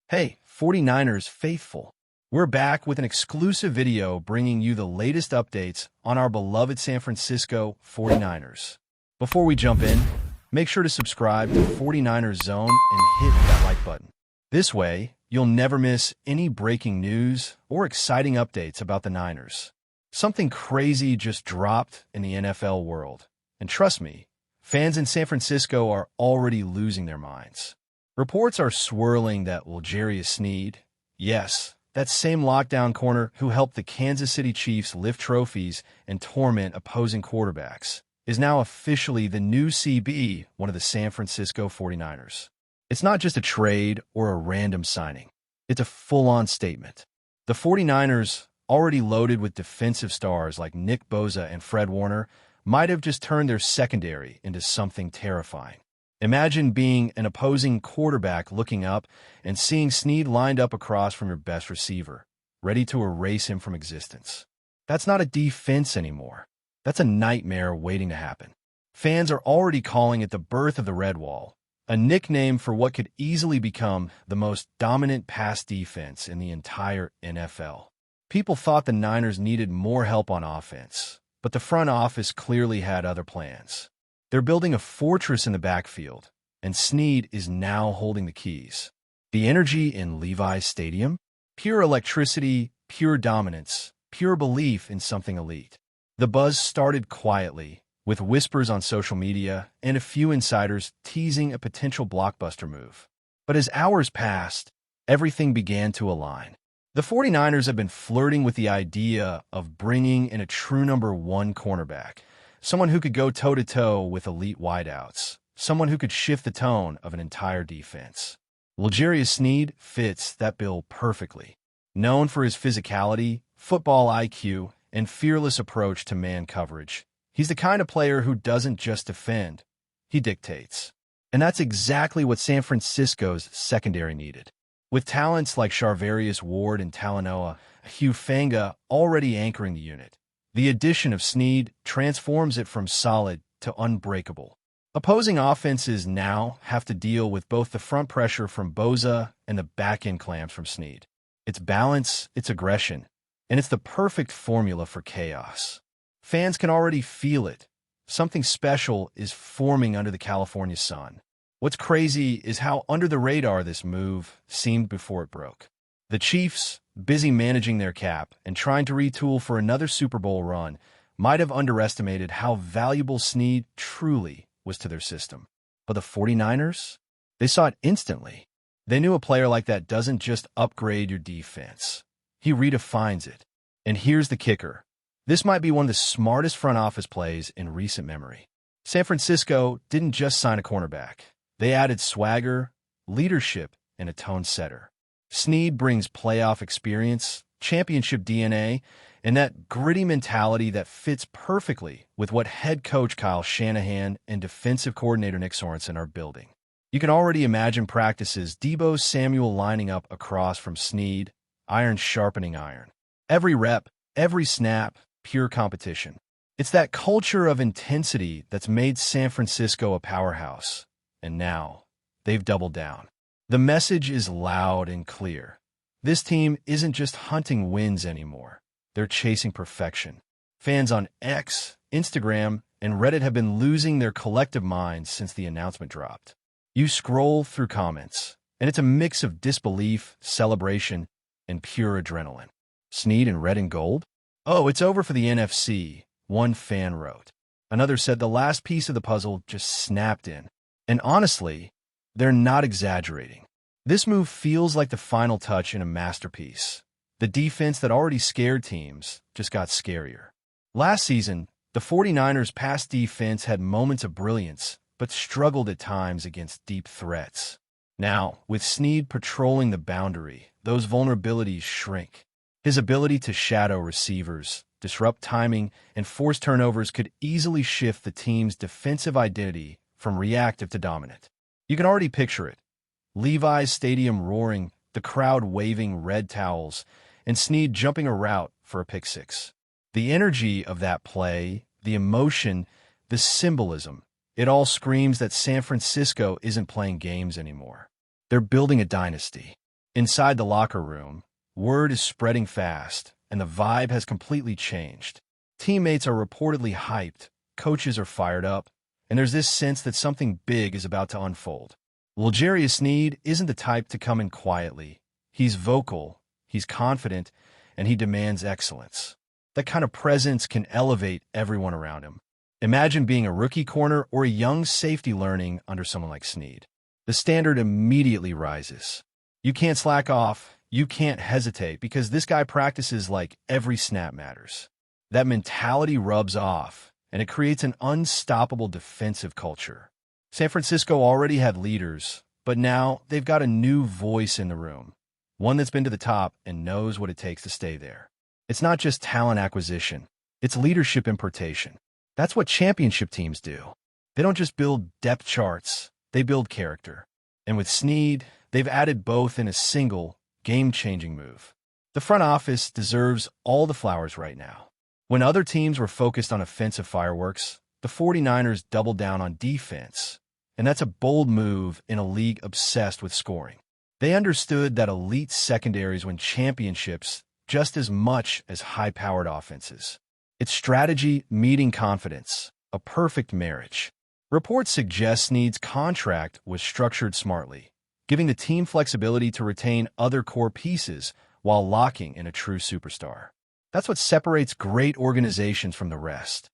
Hey, 49ers faithful. We're back with an exclusive video bringing you the latest updates on our beloved San Francisco 49ers. Before we jump in, make sure to subscribe to 49ers Zone and hit that like button. This way, you'll never miss any breaking news or exciting updates about the Niners. Something crazy just dropped in the NFL world. And trust me, fans in San Francisco are already losing their minds. Reports are swirling that JARIUS SNEED, yes, that same lockdown corner who helped the Kansas City Chiefs lift trophies and torment opposing quarterbacks, is now officially the new CB1 of the San Francisco 49ers. It's not just a trade or a random signing. It's a full-on statement. The 49ers, already loaded with defensive stars like Nick Bosa and Fred Warner, might have just turned their secondary into something terrifying. Imagine being an opposing quarterback looking up and seeing SNEED lined up across from your best receiver, ready to erase him from existence. That's not a defense anymore. That's a nightmare waiting to happen. Fans are already calling it the birth of the Red Wall, a nickname for what could easily become the most dominant pass defense in the entire NFL. People thought the Niners needed more help on offense, but the front office clearly had other plans. They're building a fortress in the backfield, and SNEED is now holding the keys. The energy in Levi's Stadium? Pure electricity, pure dominance, pure belief in something elite. The buzz started quietly, with whispers on social media and a few insiders teasing a potential blockbuster move. But as hours passed, everything began to align. The 49ers have been flirting with the idea of bringing in a true number one cornerback, someone who could go toe-to-toe with elite wideouts, someone who could shift the tone of an entire defense. JARIUS SNEED fits that bill perfectly. Known for his physicality, football IQ, and fearless approach to man coverage, he's the kind of player who doesn't just defend, he dictates. And that's exactly what San Francisco's secondary needed. With talents like Charvarius Ward and Talanoa Hufanga already anchoring the unit, the addition of SNEED transforms it from solid to unbreakable. Opposing offenses now have to deal with both the front pressure from Bosa and the back-end clamps from SNEED. It's balance, it's aggression, and it's the perfect formula for chaos. Fans can already feel it. Something special is forming under the California sun. What's crazy is how under the radar this move seemed before it broke. The Chiefs, busy managing their cap and trying to retool for another Super Bowl run, might have underestimated how valuable SNEED truly was to their system. But the 49ers? They saw it instantly. They knew a player like that doesn't just upgrade your defense. He redefines it. And here's the kicker. This might be one of the smartest front office plays in recent memory. San Francisco didn't just sign a cornerback. They added swagger, leadership, and a tone setter. SNEED brings playoff experience, championship DNA, and that gritty mentality that fits perfectly with what head coach Kyle Shanahan and defensive coordinator Nick Sorensen are building. You can already imagine practices Deebo Samuel lining up across from SNEED, iron sharpening iron. Every rep, every snap, pure competition. It's that culture of intensity that's made San Francisco a powerhouse. And now, they've doubled down. The message is loud and clear. This team isn't just hunting wins anymore. They're chasing perfection. Fans on X, Instagram, and Reddit have been losing their collective minds since the announcement dropped. You scroll through comments, and it's a mix of disbelief, celebration, and pure adrenaline. SNEED in red and gold? Oh, it's over for the NFC, one fan wrote. Another said the last piece of the puzzle just snapped in. And honestly, they're not exaggerating. This move feels like the final touch in a masterpiece. The defense that already scared teams just got scarier. Last season, the 49ers' pass defense had moments of brilliance, but struggled at times against deep threats. Now, with SNEED patrolling the boundary, those vulnerabilities shrink. His ability to shadow receivers, disrupt timing, and force turnovers could easily shift the team's defensive identity from reactive to dominant. You can already picture it. Levi's Stadium roaring, the crowd waving red towels, and SNEED jumping a route for a pick six. The energy of that play, the emotion, the symbolism, it all screams that San Francisco isn't playing games anymore. They're building a dynasty. Inside the locker room, word is spreading fast, and the vibe has completely changed. Teammates are reportedly hyped, coaches are fired up, and there's this sense that something big is about to unfold. Well, JARIUS SNEED isn't the type to come in quietly. He's vocal, he's confident, and he demands excellence. That kind of presence can elevate everyone around him. Imagine being a rookie corner or a young safety learning under someone like SNEED. The standard immediately rises. You can't slack off, you can't hesitate, because this guy practices like every snap matters. That mentality rubs off, and it creates an unstoppable defensive culture. San Francisco already had leaders, but now they've got a new voice in the room, one that's been to the top and knows what it takes to stay there. It's not just talent acquisition, it's leadership importation. That's what championship teams do. They don't just build depth charts, they build character. And with SNEED, they've added both in a single, game-changing move. The front office deserves all the flowers right now. When other teams were focused on offensive fireworks, the 49ers doubled down on defense. And that's a bold move in a league obsessed with scoring. They understood that elite secondaries win championships just as much as high-powered offenses. It's strategy meeting confidence, a perfect marriage. Reports suggest SNEED's contract was structured smartly, giving the team flexibility to retain other core pieces while locking in a true superstar. That's what separates great organizations from the rest: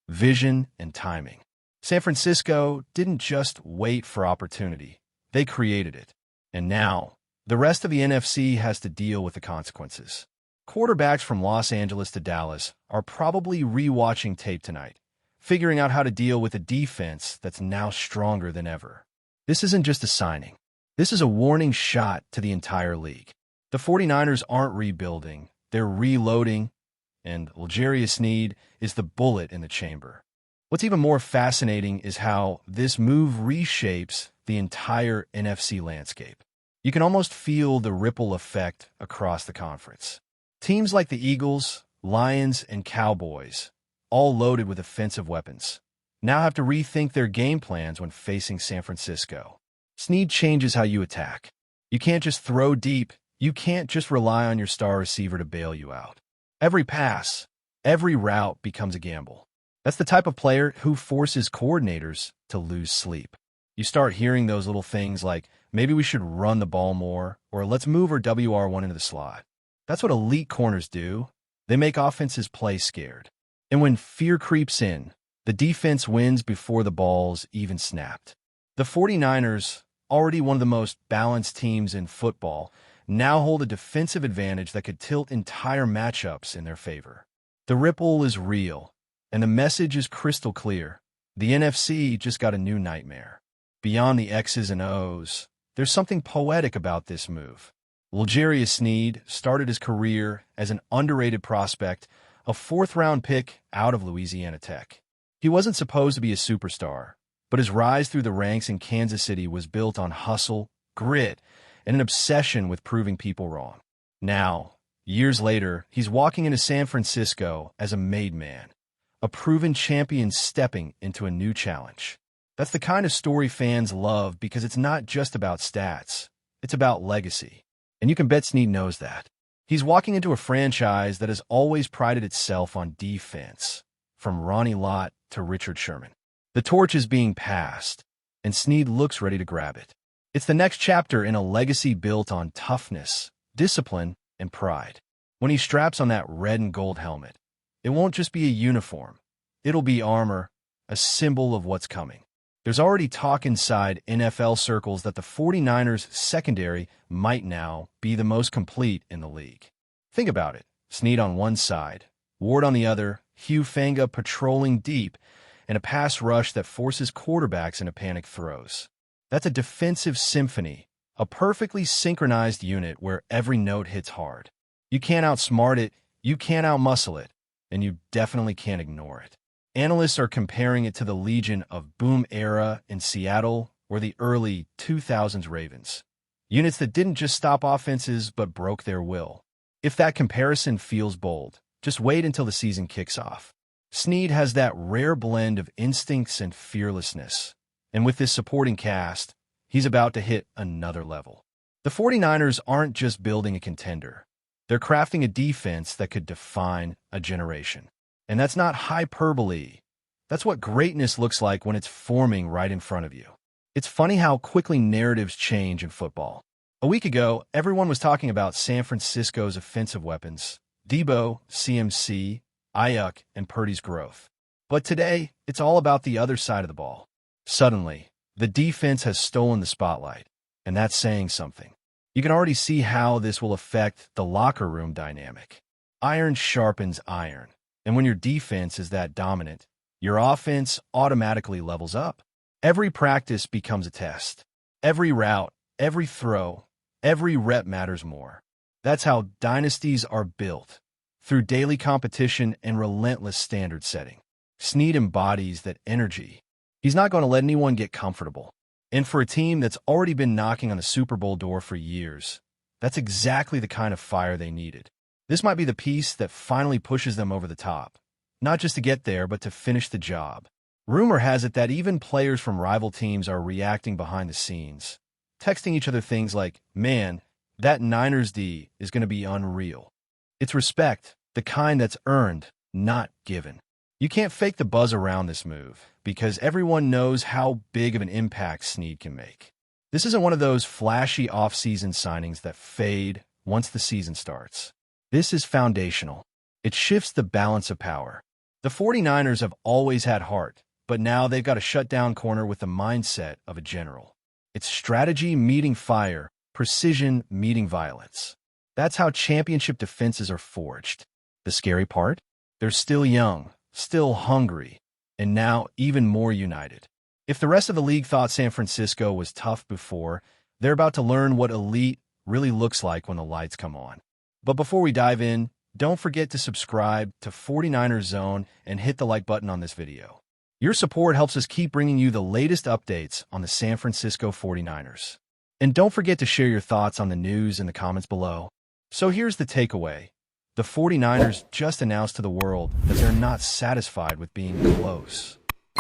vision and timing. San Francisco didn't just wait for opportunity, they created it. And now, the rest of the NFC has to deal with the consequences. Quarterbacks from Los Angeles to Dallas are probably re-watching tape tonight, figuring out how to deal with a defense that's now stronger than ever. This isn't just a signing. This is a warning shot to the entire league. The 49ers aren't rebuilding, they're reloading, and JARIUS SNEED is the bullet in the chamber. What's even more fascinating is how this move reshapes the entire NFC landscape. You can almost feel the ripple effect across the conference. Teams like the Eagles, Lions, and Cowboys, all loaded with offensive weapons, now have to rethink their game plans when facing San Francisco. SNEED changes how you attack. You can't just throw deep. You can't just rely on your star receiver to bail you out. Every pass, every route becomes a gamble. That's the type of player who forces coordinators to lose sleep. You start hearing those little things like, maybe we should run the ball more, or let's move our WR1 into the slot. That's what elite corners do. They make offenses play scared. And when fear creeps in, the defense wins before the ball's even snapped. The 49ers, already one of the most balanced teams in football, now hold a defensive advantage that could tilt entire matchups in their favor. The ripple is real, and the message is crystal clear. The NFC just got a new nightmare. Beyond the X's and O's, there's something poetic about this move. JARIUS SNEED started his career as an underrated prospect, a fourth-round pick out of Louisiana Tech. He wasn't supposed to be a superstar, but his rise through the ranks in Kansas City was built on hustle, grit, and an obsession with proving people wrong. Now, years later, he's walking into San Francisco as a made man, a proven champion stepping into a new challenge. That's the kind of story fans love because it's not just about stats, it's about legacy. And you can bet SNEED knows that. He's walking into a franchise that has always prided itself on defense, from Ronnie Lott to Richard Sherman. The torch is being passed, and SNEED looks ready to grab it. It's the next chapter in a legacy built on toughness, discipline, and pride. When he straps on that red and gold helmet, it won't just be a uniform. It'll be armor, a symbol of what's coming. There's already talk inside NFL circles that the 49ers secondary might now be the most complete in the league. Think about it. SNEED on one side, Ward on the other, Hugh Fanga patrolling deep, and a pass rush that forces quarterbacks into panic throws. That's a defensive symphony, a perfectly synchronized unit where every note hits hard. You can't outsmart it, you can't outmuscle it, and you definitely can't ignore it. Analysts are comparing it to the Legion of Boom era in Seattle or the early 2000s Ravens. Units that didn't just stop offenses but broke their will. If that comparison feels bold, just wait until the season kicks off. SNEED has that rare blend of instincts and fearlessness. And with this supporting cast, he's about to hit another level. The 49ers aren't just building a contender. They're crafting a defense that could define a generation. And that's not hyperbole. That's what greatness looks like when it's forming right in front of you. It's funny how quickly narratives change in football. A week ago, everyone was talking about San Francisco's offensive weapons, Debo, CMC, Ayuk, and Purdy's growth. But today, it's all about the other side of the ball. Suddenly, the defense has stolen the spotlight, and that's saying something. You can already see how this will affect the locker room dynamic. Iron sharpens iron, and when your defense is that dominant, your offense automatically levels up. Every practice becomes a test. Every route, every throw, every rep matters more. That's how dynasties are built, through daily competition and relentless standard setting. SNEED embodies that energy. He's not going to let anyone get comfortable. And for a team that's already been knocking on the Super Bowl door for years, that's exactly the kind of fire they needed. This might be the piece that finally pushes them over the top, not just to get there, but to finish the job. Rumor has it that even players from rival teams are reacting behind the scenes, texting each other things like, "Man, that Niners D is going to be unreal." It's respect, the kind that's earned, not given. You can't fake the buzz around this move, because everyone knows how big of an impact SNEED can make. This isn't one of those flashy off-season signings that fade once the season starts. This is foundational. It shifts the balance of power. The 49ers have always had heart, but now they've got a shutdown corner with the mindset of a general. It's strategy meeting fire, precision meeting violence. That's how championship defenses are forged. The scary part? They're still young, still hungry, and now even more united. If the rest of the league thought San Francisco was tough before, they're about to learn what elite really looks like when the lights come on. But before we dive in, don't forget to subscribe to 49ers Zone and hit the like button on this video. Your support helps us keep bringing you the latest updates on the San Francisco 49ers. And don't forget to share your thoughts on the news in the comments below. So here's the takeaway. The 49ers just announced to the world that they're not satisfied with being close.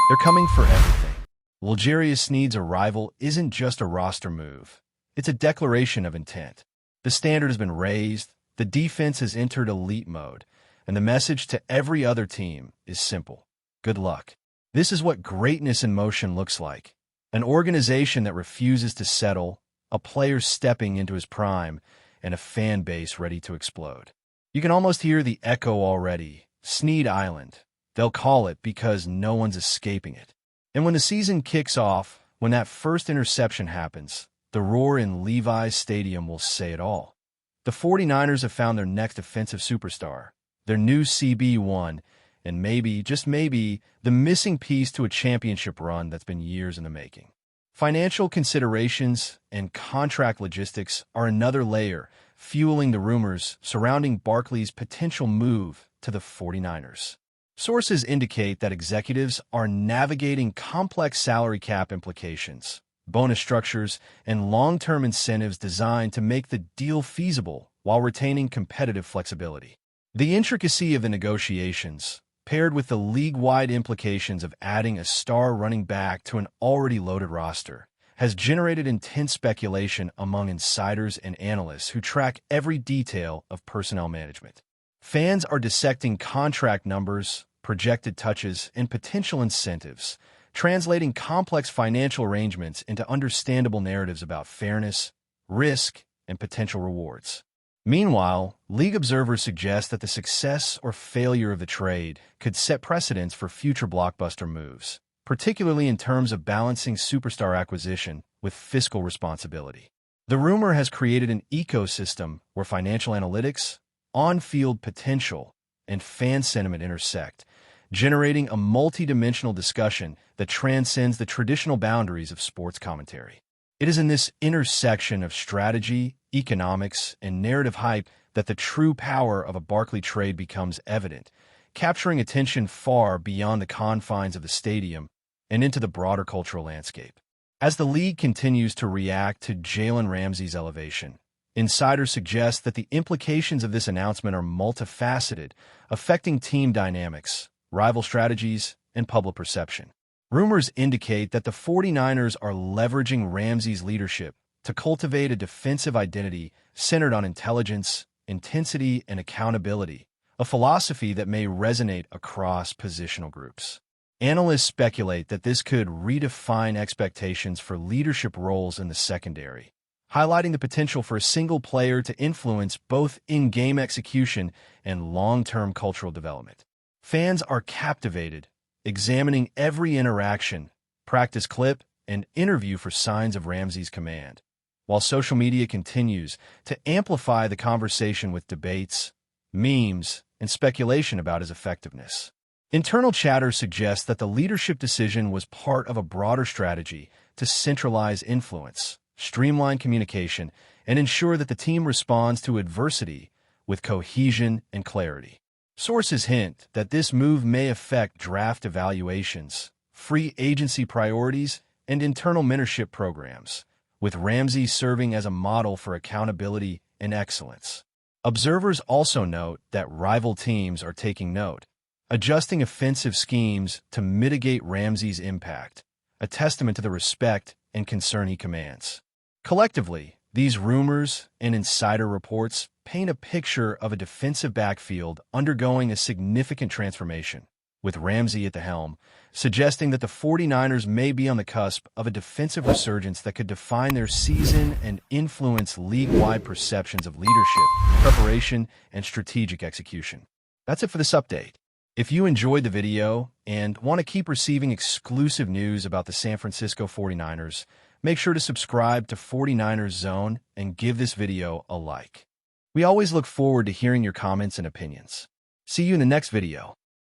They're coming for everything. Well, JARIUS SNEED's arrival isn't just a roster move. It's a declaration of intent. The standard has been raised, the defense has entered elite mode, and the message to every other team is simple. Good luck. This is what greatness in motion looks like. An organization that refuses to settle, a player stepping into his prime, and a fan base ready to explode. You can almost hear the echo already. SNEED Island. They'll call it because no one's escaping it. And when the season kicks off, when that first interception happens, the roar in Levi's Stadium will say it all. The 49ers have found their next offensive superstar, their new CB1, and maybe, just maybe, the missing piece to a championship run that's been years in the making. Financial considerations and contract logistics are another layer, fueling the rumors surrounding Barkley's potential move to the 49ers. Sources indicate that executives are navigating complex salary cap implications, bonus structures, and long-term incentives designed to make the deal feasible while retaining competitive flexibility. The intricacy of the negotiations, paired with the league-wide implications of adding a star running back to an already loaded roster, has generated intense speculation among insiders and analysts who track every detail of personnel management. Fans are dissecting contract numbers, projected touches, and potential incentives, translating complex financial arrangements into understandable narratives about fairness, risk, and potential rewards. Meanwhile, league observers suggest that the success or failure of the trade could set precedents for future blockbuster moves, particularly in terms of balancing superstar acquisition with fiscal responsibility. The rumor has created an ecosystem where financial analytics, on-field potential, and fan sentiment intersect, generating a multi-dimensional discussion that transcends the traditional boundaries of sports commentary. It is in this intersection of strategy, economics, and narrative hype that the true power of a Barkley trade becomes evident, capturing attention far beyond the confines of the stadium and into the broader cultural landscape. As the league continues to react to Jalen Ramsey's elevation, insiders suggest that the implications of this announcement are multifaceted, affecting team dynamics, rival strategies, and public perception. Rumors indicate that the 49ers are leveraging Ramsey's leadership, to cultivate a defensive identity centered on intelligence, intensity, and accountability, a philosophy that may resonate across positional groups. Analysts speculate that this could redefine expectations for leadership roles in the secondary, highlighting the potential for a single player to influence both in-game execution and long-term cultural development. Fans are captivated, examining every interaction, practice clip, and interview for signs of Ramsey's command, while social media continues to amplify the conversation with debates, memes, and speculation about his effectiveness. Internal chatter suggests that the leadership decision was part of a broader strategy to centralize influence, streamline communication, and ensure that the team responds to adversity with cohesion and clarity. Sources hint that this move may affect draft evaluations, free agency priorities, and internal mentorship programs, with Ramsey serving as a model for accountability and excellence. Observers also note that rival teams are taking note, adjusting offensive schemes to mitigate Ramsey's impact, a testament to the respect and concern he commands. Collectively, these rumors and insider reports paint a picture of a defensive backfield undergoing a significant transformation, with Ramsey at the helm, suggesting that the 49ers may be on the cusp of a defensive resurgence that could define their season and influence league-wide perceptions of leadership, preparation, and strategic execution. That's it for this update. If you enjoyed the video and want to keep receiving exclusive news about the San Francisco 49ers, make sure to subscribe to 49ers Zone and give this video a like. We always look forward to hearing your comments and opinions. See you in the next video.